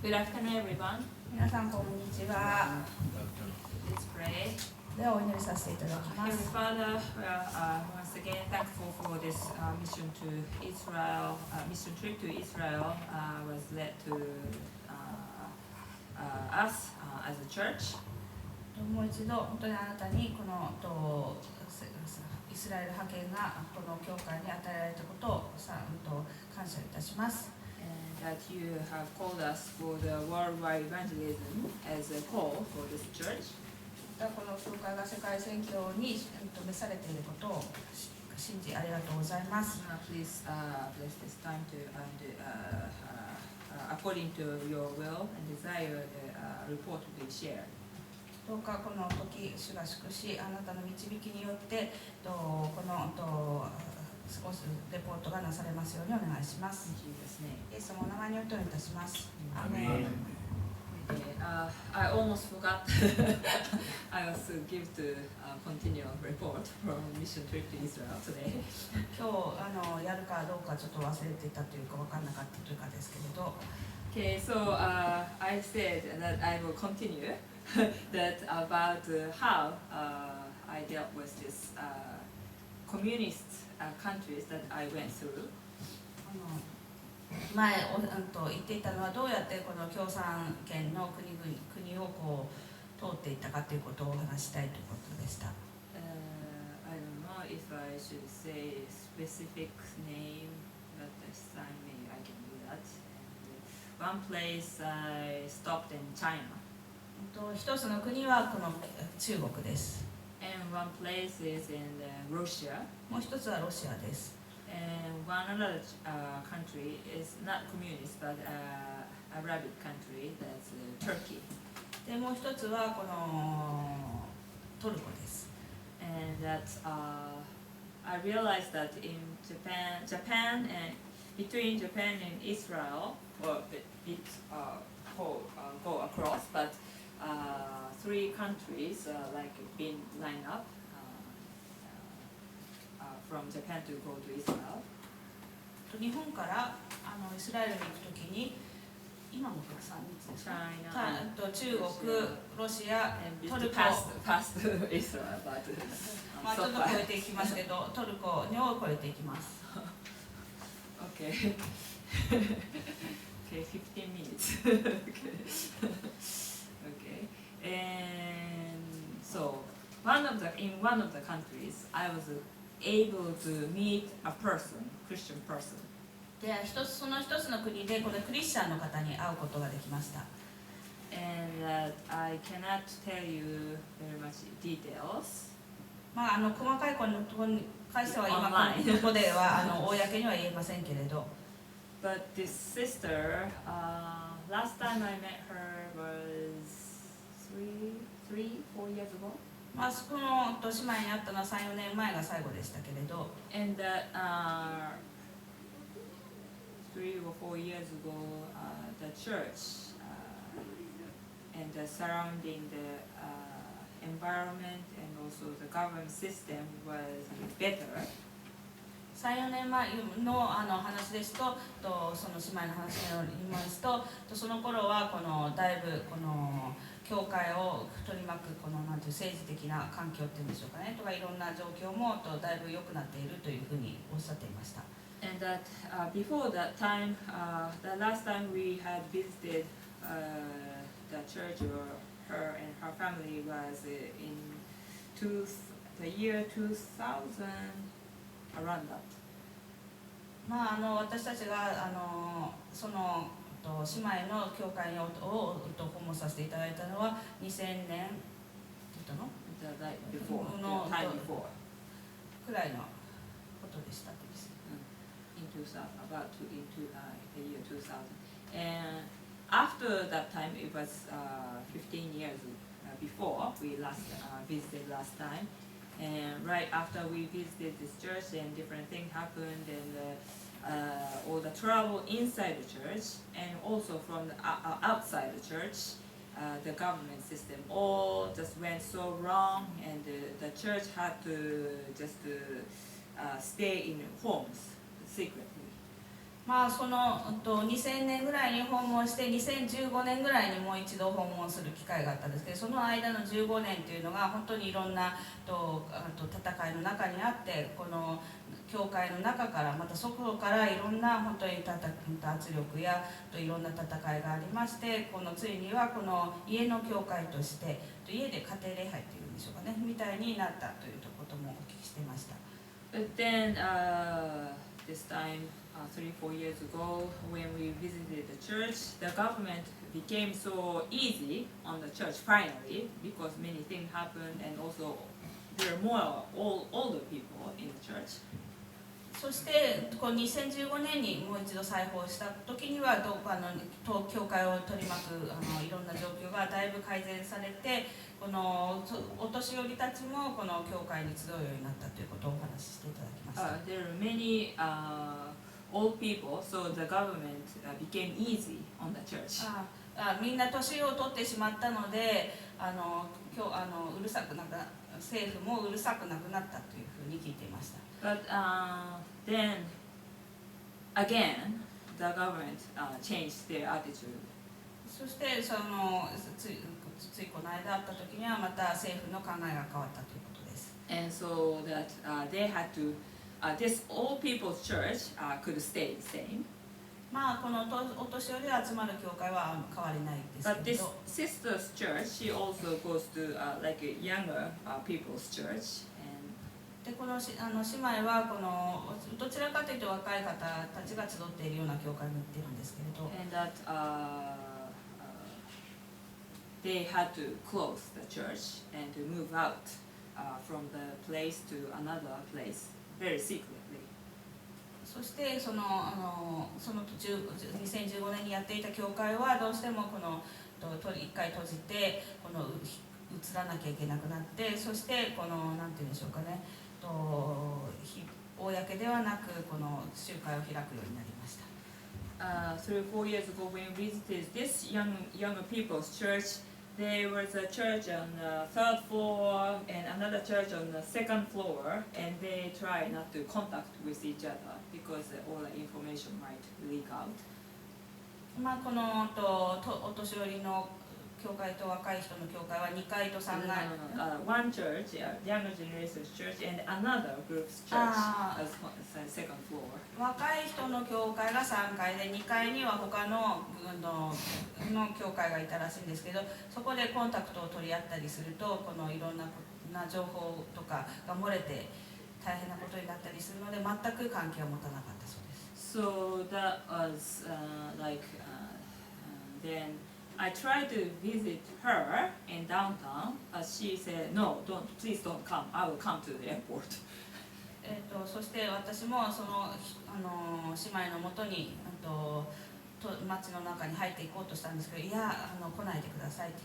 Good afternoon, everyone. 皆さんこんにちは。 Let's pray. ではお祈りさせていただきま Heavenly す。 Father, we are once again thankful for this mission to Israel. Mission trip to Israel was led to us as a church. もう一度本当にあなたにこのイスラエル派遣がこの教会に与えられたことを感謝いたします。 And that you have called us for the worldwide evangelism as a call for this church. この教会が世界宣教に召されていることを信じありがとうございます。 Please bless this time to according to your will and desire the report to be shared. どうかこの時主が祝しあなたの導きによってこの少しレポートがなされますようにお願いします。イエス様のお名前によってお願いいたします。アーメン。I almost forgot. I was give to continue report from mission trip to Israel today. 今日やるかどうかちょっと忘れていたというか分からなかったというかですけれど。Okay, so I said that I will continue that about how I dealt with this communist countries that I went through. 前言っていたのはどうやってこの共産圏の国をこう通っていったかということをお話したいということでした。I don't know if I should say specific name, but this time maybe I can do that. One place I stopped in China. 一つの国はこの中国です。And one place is in Russia. もう一つはロシアです。And one other country is not communist but Arabic country, that's Turkey. でもう一つはこのトルコです。And that I realized that in Japan and between Japan and Israel, well, it go across, but three countries like been lined up. From Japan to go to Israel. 日本からイスラエルに行くときに今の3日ですか？中国、ロシア、トルコ、past Israel, but ちょっと越えていきますけど、トルコを越えていきます。Okay. Okay, 15 minutes. Okay. And so in one of the countries, I was able to meet a person, Christian person. で、その一つの国でこのクリスチャンの方に会うことができました。And I cannot tell you very much details. 細かいことに関しては今ここでは公には言えませんけれど。But this sister, last time I met her was 4 years ago. その年前に会ったのは3、4年前が最後でしたけれど。And 3 or 4 years ago, the church and the surrounding the environment and also the government system was better. 3、4年前の話ですと、その姉妹の話によりますと、その頃はだいぶ教会を取り巻くなんていう政治的な環境っていうんでしょうかね、とかいろんな状況もだいぶ良くなっているというふうにおっしゃっていました。And that before that time, the last time we had visited the church, or her and her family was in the year 2000, around that. 私たちがその姉妹の教会を訪問させていただいたのは2000年のくらいのことでした。About into the year 2000. And after that time, it was 15 years before we visited last time. And right after we visited this church, and different things happened, and all the trouble inside the church, and also from the, outside the church, the government system all just went so wrong, and the church had to just stay in homes secretly. まあその2000年ぐらいに訪問して2015年ぐらいにもう一度訪問する機会があったんですけど、その間の15年というのが本当にいろんな戦いの中にあって、この教会の中からまた外からいろんな本当に圧力やいろんな戦いがありまして、このついにはこの家の教会として家で家庭礼拝というんでしょうかね、みたいになったということもお聞きしてました。But then this time 3-4 years ago when we visited the church, the government became so easy on the church finally because many things happened and also there are more older people in the church. そしてこう2015年にもう一度再訪した時には教会を取り巻くいろんな状況がだいぶ改善されて、このお年寄りたちもこの教会に集うようになったということをお話ししていただきました。There are many old people, so the government became easy on the church. みんな年を取ってしまったので、うるさくなく政府もうるさくなくなったというふうに聞いていました。But then again, the government changed their attitude. そしてついこの間あった時にはまた政府の考えが変わったということです。And so that they had to, this old people's church could stay the same. まあこのお年寄りが集まる教会は変わりないですけど。But this sister's church, she also goes to like a younger people's church. でこの姉妹はこのどちらかというと若い方たちが集っているような教会に行っているんですけれど。And that they had to close the church and to move out from the place to another place very secretly. そしてその途中2015年にやっていた教会はどうしてもこの一回閉じてこの移らなきゃいけなくなって、そしてこのなんていうんでしょうかね、公ではなくこの集会を開くようになりました。3-4 years ago when we visited this younger people's church, there was a church on the third floor and another church on the second floor, and they try not to contact with each other because all the information might leak out. まあこのお年寄りの教会と若い人の教会は2階と3階。One church, younger generation's church, and another group's church as second floor. 若い人の教会が3階で2階には他の教会がいたらしいんですけど、そこでコンタクトを取り合ったりするとこのいろんな情報とかが漏れて大変なことになったりするので全く関係を持たなかったそうです。So that was then I tried to visit her in downtown. She said, "No, please don't come. I will come to the airport." そして私もその姉妹のもとに街の中に入っていこうとしたんですけど、いや来ないでくださいって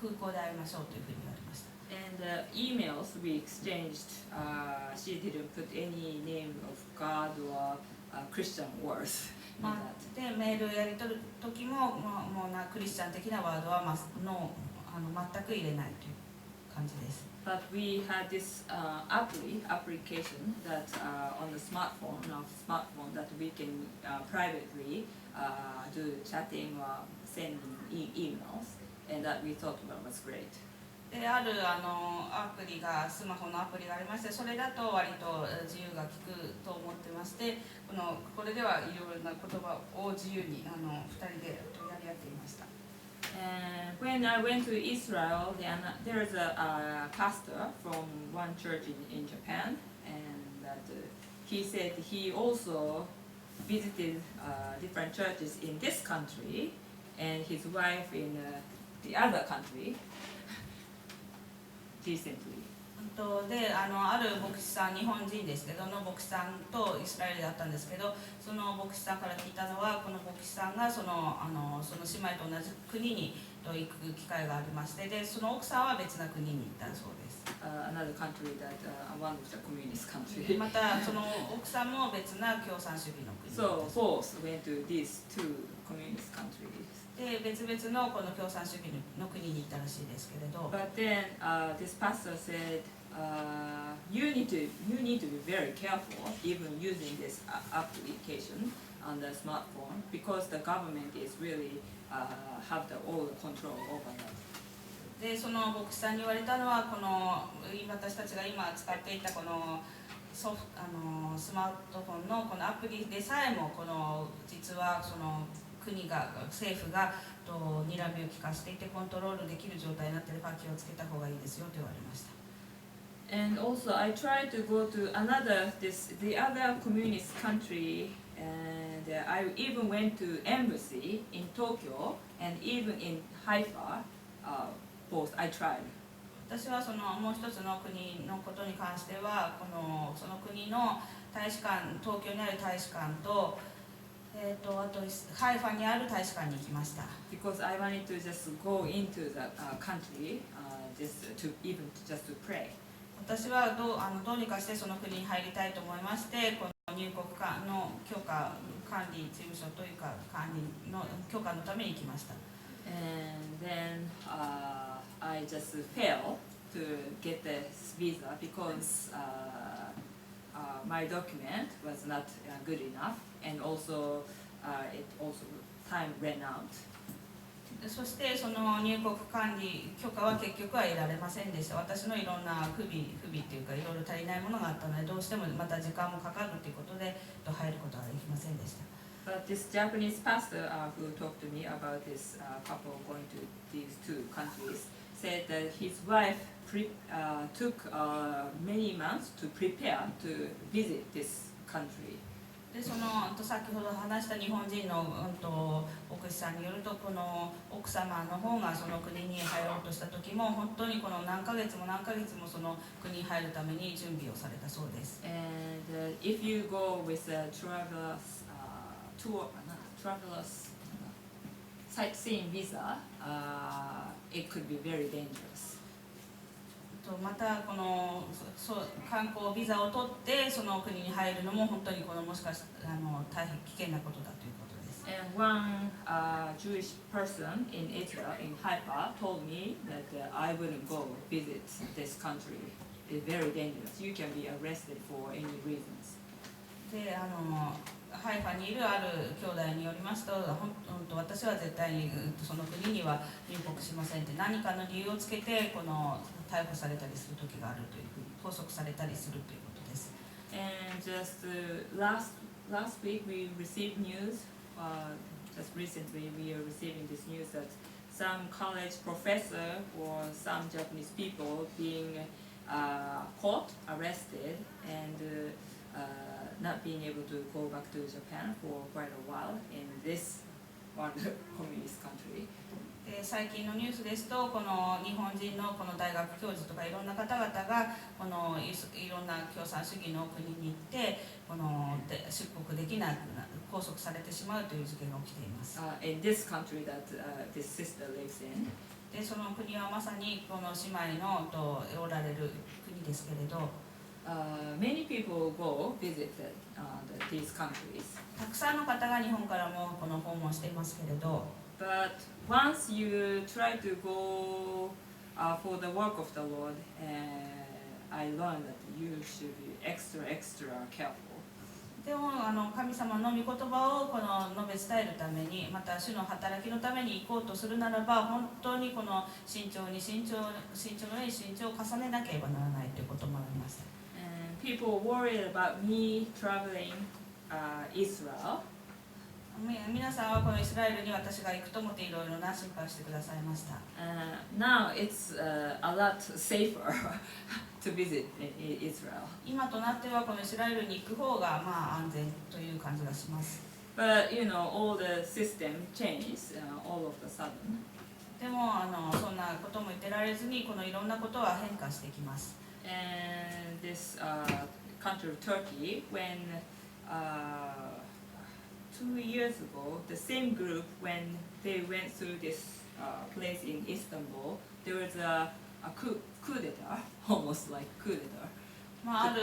空港で会いましょうというふうに言われました。And emails we exchanged, she didn't put any name of God or Christian words. でメールをやり取る時ももうクリスチャン的なワードは全く入れないという感じです。But we had this application that on the smartphone that we can privately do chatting or sending emails, and that we thought was great. であるスマホのアプリがありまして、それだと割と自由が利くと思ってまして、これではいろいろな言葉を自由に2人でやり合っていました。And when I went to Israel, there is a pastor from one church in Japan, and that he said he also visited different churches in this country, and his wife in the other country recently. である牧師さん、日本人ですけどの牧師さんとイスラエルだったんですけど、その牧師さんから聞いたのは、この牧師さんがその姉妹と同じ国に行く機会がありまして、でその奥さんは別な国に行ったそうです。Another country that one of the communist country. またその奥さんも別な共産主義の国。So both went to these two communist countries. で別々のこの共産主義の国に行ったらしいですけれど。But then this pastor said, you need to be very careful even using this application on the smartphone because the government is really have all the control over that. でその牧師さんに言われたのは私たちが今使っていたこのスマートフォンのこのアプリでさえも実は国が政府が睨みを利かせていてコントロールできる状態になっているから気をつけた方がいいですよと言われました。And also I tried to go to the other communist country, and I even went to embassy in Tokyo and even in Haifa. Both I tried. 私はもう一つの国のことに関してはその国の大使館、東京にある大使館とあとハイファにある大使館に行きました。Because I wanted to just go into the country just to pray. 私はどうにかしてその国に入りたいと思いまして、この入国の許可管理事務所というか管理の許可のために行きました。And then I just failed to get the visa because my document was not good enough, and also time ran out. そしてその入国管理許可は結局は得られませんでした。私のいろんな不備というかいろいろ足りないものがあったので、どうしてもまた時間もかかるということで入ることができませんでした。But this Japanese pastor who talked to me about this couple going to these two countries said that his wife took many months to prepare to visit this country. で先ほど話した日本人の牧師さんによると、この奥様の方がその国に入ろうとした時も本当に何ヶ月もその国に入るために準備をされたそうです。And if you go with a traveler's sightseeing visa, it could be very dangerous. また観光ビザを取ってその国に入るのも本当にもしかして大変危険なことだということです。And one Jewish person in Israel, in Haifa, told me that I wouldn't go visit this country. It's very dangerous. You can be arrested for any reasons. でハイファにいるある兄弟によりますと、私は絶対にその国には入国しませんって何かの理由をつけて逮捕されたりする時があるというふうに拘束されたりするということです。And just last week we received news. Just recently we are receiving this news that some college professor or some Japanese people being caught, arrested, and not being able to go back to Japan for quite a while in this one communist country. 最近のニュースですと、この日本人のこの大学教授とかいろんな方々がいろんな共産主義の国に行って出国できなく拘束されてしまうという事件が起きています。In this country that this sister lives in. でその国はまさにこの姉妹のおられる国ですけれど。Many people go visit these countries. たくさんの方が日本からも訪問していますけれど。But once you try to go for the work of the Lord, I learned that you should be extra careful. でも神様の御言葉を述べ伝えるために、また主の働きのために行こうとするならば、本当に慎重を重ねなければならないということもあります。People worried about me traveling Israel. 皆さんはこのイスラエルに私が行くと思っていろいろな心配をしてくださいました。Now it's a lot safer to visit Israel. 今となってはこのイスラエルに行く方が安全という感じがします。But all the system changed all of a sudden. でもそんなことも言ってられずにいろんなことは変化してきます。And this country of Turkey, when 2 years ago, the same group, when they went through this place in Istanbul, there was a coup d'etat, almost like coup d'etat. ある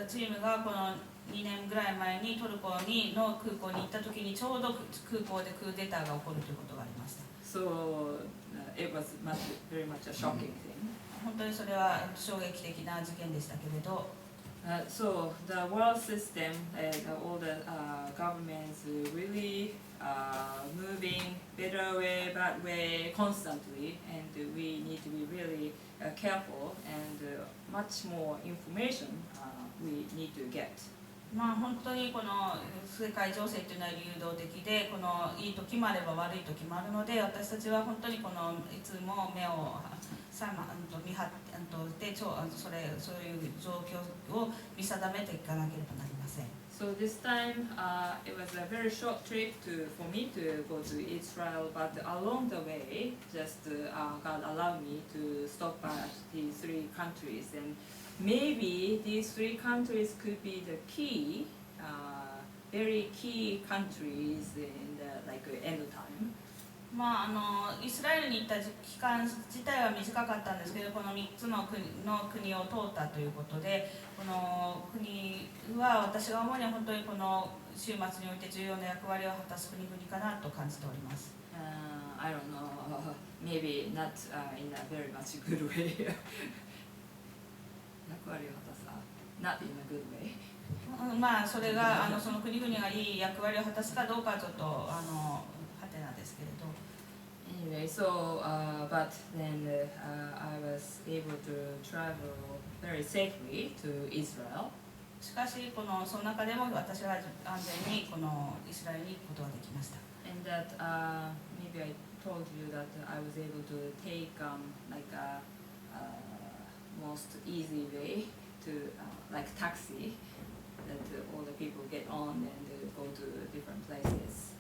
チームがこの2年ぐらい前にトルコの空港に行った時にちょうど空港でクーデターが起こるということがありました。So it was very much a shocking thing. 本当にそれは衝撃的な事件でしたけれど。So the world system and all the governments really moving better way, bad way constantly, and we need to be really careful and much more information we need to get. まあ本当にこの世界情勢というのは流動的で、このいい時もあれば悪い時もあるので、私たちは本当にこのいつも目を見張ってそういう状況を見定めていかなければなりません。So this time it was a very short trip for me to go to Israel, but along the way, just God allowed me to stop at these three countries, and maybe these three countries could be the key, very key countries in the end time. まあ、イスラエルに行った期間自体は短かったんですけど、この3つの国を通ったということで、この国は私が思うには本当にこの週末において重要な役割を果たす国々かなと感じております。I don't know, maybe not in a very much good way. 役割を果たす not in a good way. まあそれがその国々がいい役割を果たすかどうかはちょっとハテナですけれど。Anyway, so but then I was able to travel very safely to Israel. しかしその中でも私は安全にこのイスラエルに行くことができました。And that maybe I told you that I was able to take like a most easy way to like taxi that all the people get on and go to different places.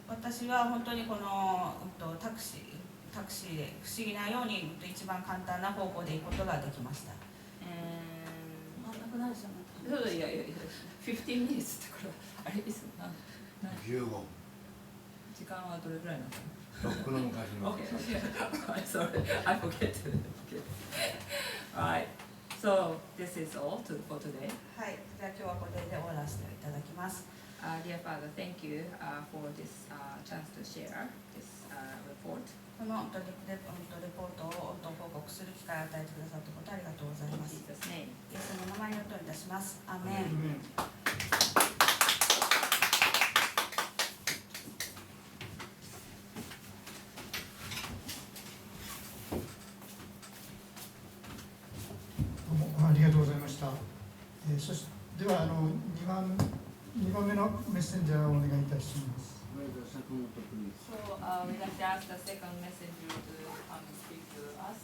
私は本当にこのタクシーで不思議なように一番簡単な方法で行くことができました。なくなるじゃない。いや15 minutes ってこれあれですな。15。時間はどれぐらいなの？ロックの昔の。Okay. Sorry, I forget. Okay. Alright. So this is all for today. はい。じゃあ今日はこれで終わらせていただきます。Dear Father, thank you for this chance to share this report. このレポートを報告する機会を与えてくださったことありがとうございます。イエスの名前にお祈りいたします。アーメン。ありがとうございました。そしてでは2番目のメッセンジャーをお願いいたします。So we'd like to ask the second messenger to come and speak to us.